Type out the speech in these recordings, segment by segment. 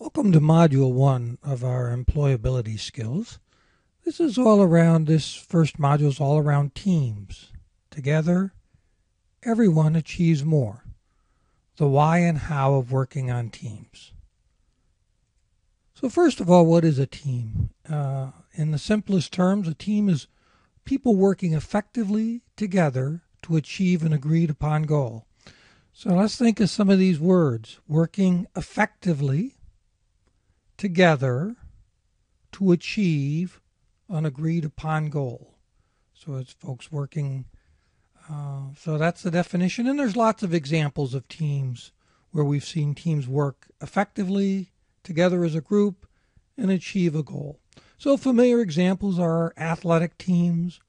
Welcome to Module 1 of our employability skills. This first module is all around teams. Together, everyone achieves more. The why and how of working on teams. So first of all, what is a team? In the simplest terms, a team is people working effectively together to achieve an agreed upon goal. So let's think of some of these words. Working effectively together to achieve an agreed upon goal. So it's folks working, so that's the definition. And there's lots of examples of teams where we've seen teams work effectively together as a group and achieve a goal. So familiar examples are athletic teams,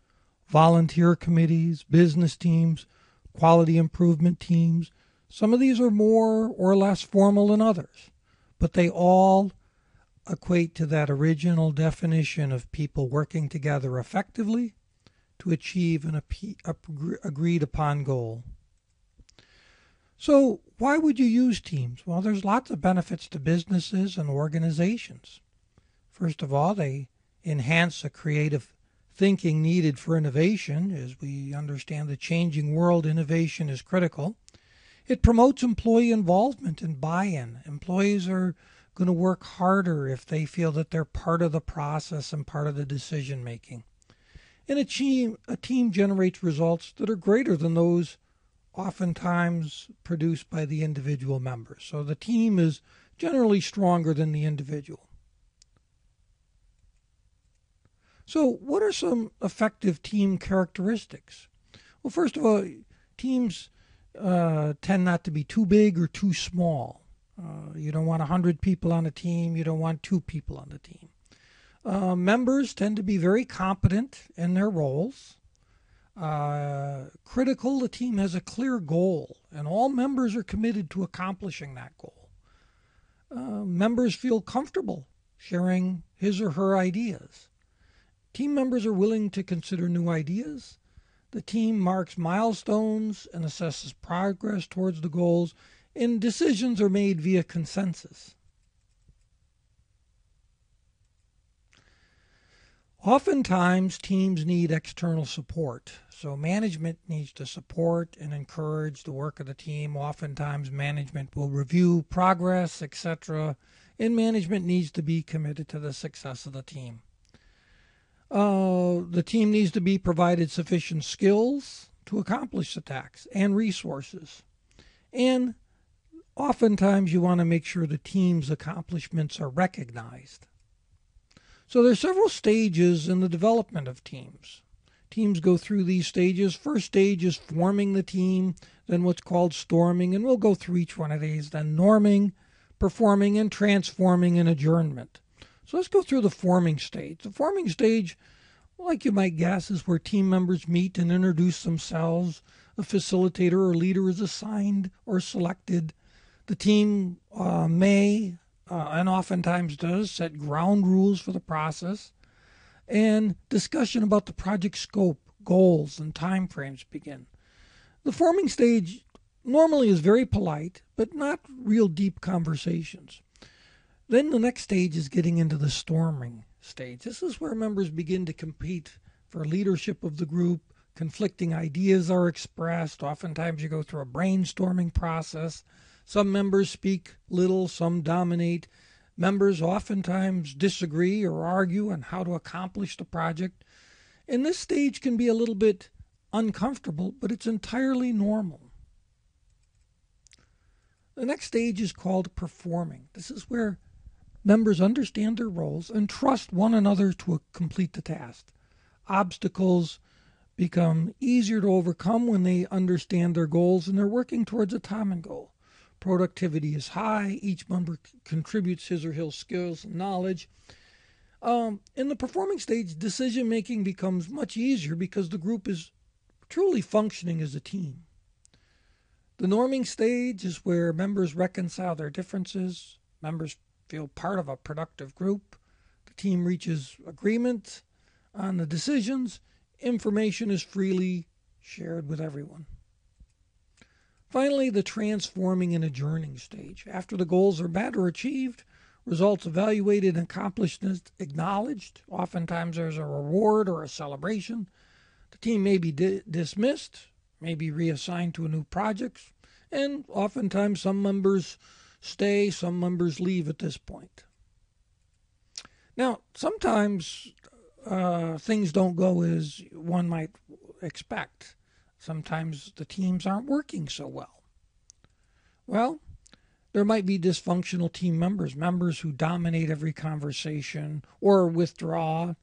volunteer committees, business teams, quality improvement teams. Some of these are more or less formal than others, but they all equate to that original definition of people working together effectively to achieve an agreed upon goal. So why would you use teams? Well, there's lots of benefits to businesses and organizations. First of all, they enhance the creative thinking needed for innovation. As we understand the changing world, innovation is critical. It promotes employee involvement and buy-in. Employees are going to work harder if they feel that they're part of the process and part of the decision making. And a team generates results that are greater than those oftentimes produced by the individual members. So the team is generally stronger than the individual. So what are some effective team characteristics? Well, first of all, teams tend not to be too big or too small. You don't want 100 people on a team. You don't want 2 people on the team. Members tend to be very competent in their roles. Critical, the team has a clear goal, and all members are committed to accomplishing that goal. Members feel comfortable sharing his or her ideas. Team members are willing to consider new ideas. The team marks milestones and assesses progress towards the goals, and decisions are made via consensus. Oftentimes, teams need external support. So management needs to support and encourage the work of the team. Oftentimes, management will review progress, etc., and management needs to be committed to the success of the team. The team needs to be provided sufficient skills to accomplish the tasks and resources. And oftentimes you want to make sure the team's accomplishments are recognized. So there are several stages in the development of teams. Teams go through these stages. First stage is forming the team, then what's called storming, and we'll go through each one of these, then norming, performing, and transforming, and adjournment. So let's go through the forming stage. The forming stage, like you might guess, is where team members meet and introduce themselves. A facilitator or leader is assigned or selected. The team may, and oftentimes does, set ground rules for the process. And discussion about the project scope, goals, and timeframes begin. The forming stage normally is very polite, but not real deep conversations. Then the next stage is getting into the storming stage. This is where members begin to compete for leadership of the group. Conflicting ideas are expressed. Oftentimes you go through a brainstorming process. Some members speak little, some dominate. Members oftentimes disagree or argue on how to accomplish the project. And this stage can be a little bit uncomfortable, but it's entirely normal. The next stage is called performing. This is where members understand their roles and trust one another to complete the task. Obstacles become easier to overcome when they understand their goals and they're working towards a common goal. Productivity is high. Each member contributes his or her skills and knowledge. In the performing stage, decision-making becomes much easier because the group is truly functioning as a team. The norming stage is where members reconcile their differences. Members feel part of a productive group. The team reaches agreement on the decisions. Information is freely shared with everyone. Finally, the transforming and adjourning stage. After the goals are met or achieved, Results evaluated and accomplishments acknowledged. Oftentimes there's a reward or a celebration. The team may be dismissed, may be reassigned to a new project, and oftentimes some members stay, some members leave at this point. Now, sometimes things don't go as one might expect. Sometimes the teams aren't working so well. Well, there might be dysfunctional team members, members who dominate every conversation or withdraw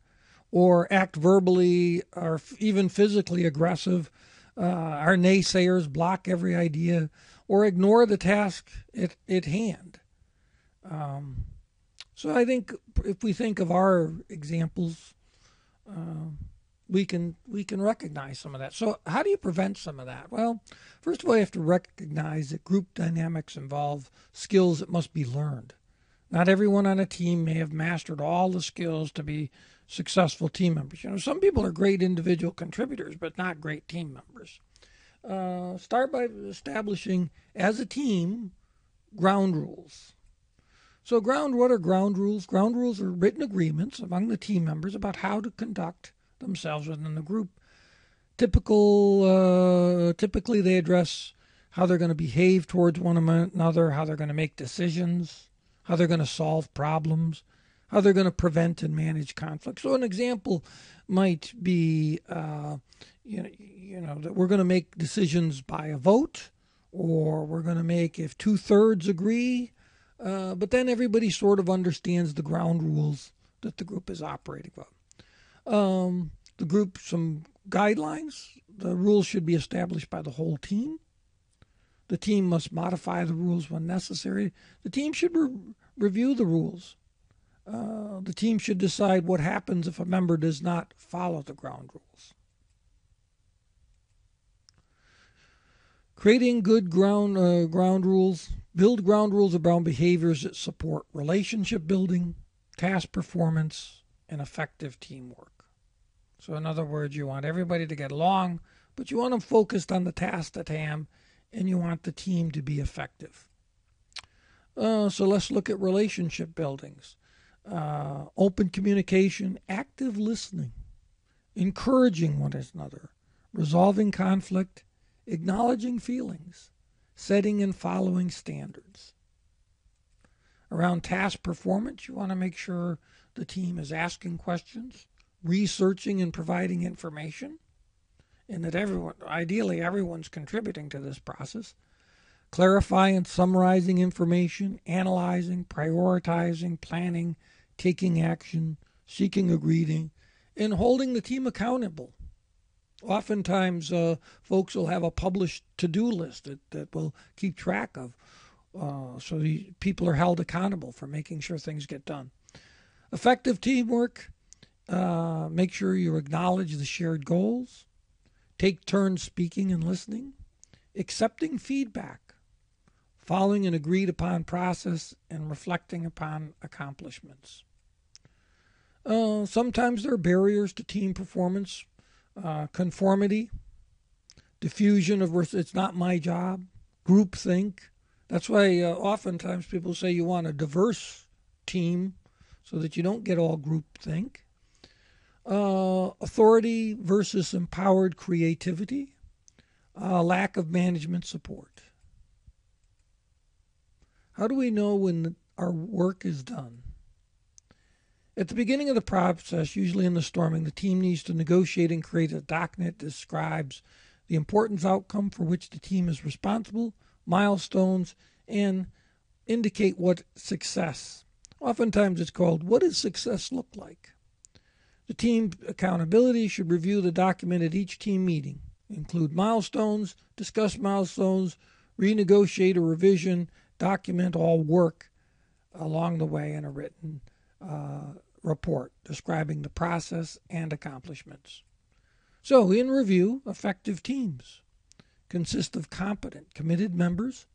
or act verbally or even physically aggressive, are naysayers, block every idea, or ignore the task at hand. So I think if we think of our examples, we can recognize some of that. So how do you prevent some of that? Well, first of all, you have to recognize that group dynamics involve skills that must be learned. Not everyone on a team may have mastered all the skills to be successful team members. Some people are great individual contributors, but not great team members. Start by establishing, as a team, ground rules. So what are ground rules? Ground rules are written agreements among the team members about how to conduct themselves within the group. Typically they address how they're going to behave towards one another, how they're going to make decisions, how they're going to solve problems, how they're going to prevent and manage conflict. So an example might be, that we're going to make decisions by a vote, or we're going to make if 2/3 agree, but then everybody sort of understands the ground rules that the group is operating on. The group, some guidelines. The rules should be established by the whole team. The team must modify the rules when necessary. The team should review the rules. The team should decide what happens if a member does not follow the ground rules. Creating good ground rules. Build ground rules around behaviors that support relationship building, task performance, and effective teamwork. So in other words, you want everybody to get along, but you want them focused on the task at hand, and you want the team to be effective. So let's look at relationship buildings. Open communication, active listening, encouraging one another, resolving conflict, acknowledging feelings, setting and following standards. Around task performance, you want to make sure the team is asking questions, researching and providing information, and that ideally everyone's contributing to this process. Clarifying and summarizing information, analyzing, prioritizing, planning, taking action, seeking agreement, and holding the team accountable. Oftentimes, folks will have a published to-do list that will keep track of, so the people are held accountable for making sure things get done. Effective teamwork, make sure you acknowledge the shared goals, take turns speaking and listening, accepting feedback, following an agreed-upon process, and reflecting upon accomplishments. Sometimes there are barriers to team performance. Conformity, diffusion of it's not my job, groupthink. That's why oftentimes people say you want a diverse team so that you don't get all groupthink. Authority versus empowered creativity, lack of management support. How do we know when our work is done? At the beginning of the process, usually in the storming, the team needs to negotiate and create a document that describes the important outcome for which the team is responsible, milestones, and indicate what success. Oftentimes it's called, what does success look like? The team accountability should review the document at each team meeting, include milestones, discuss milestones, renegotiate a revision, document all work along the way in a written report describing the process and accomplishments. So, in review, effective teams consist of competent, committed members,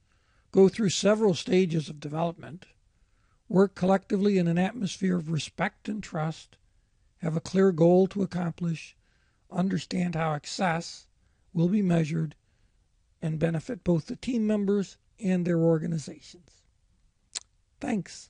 go through several stages of development, work collectively in an atmosphere of respect and trust, have a clear goal to accomplish, understand how success will be measured, and benefit both the team members and their organizations. Thanks.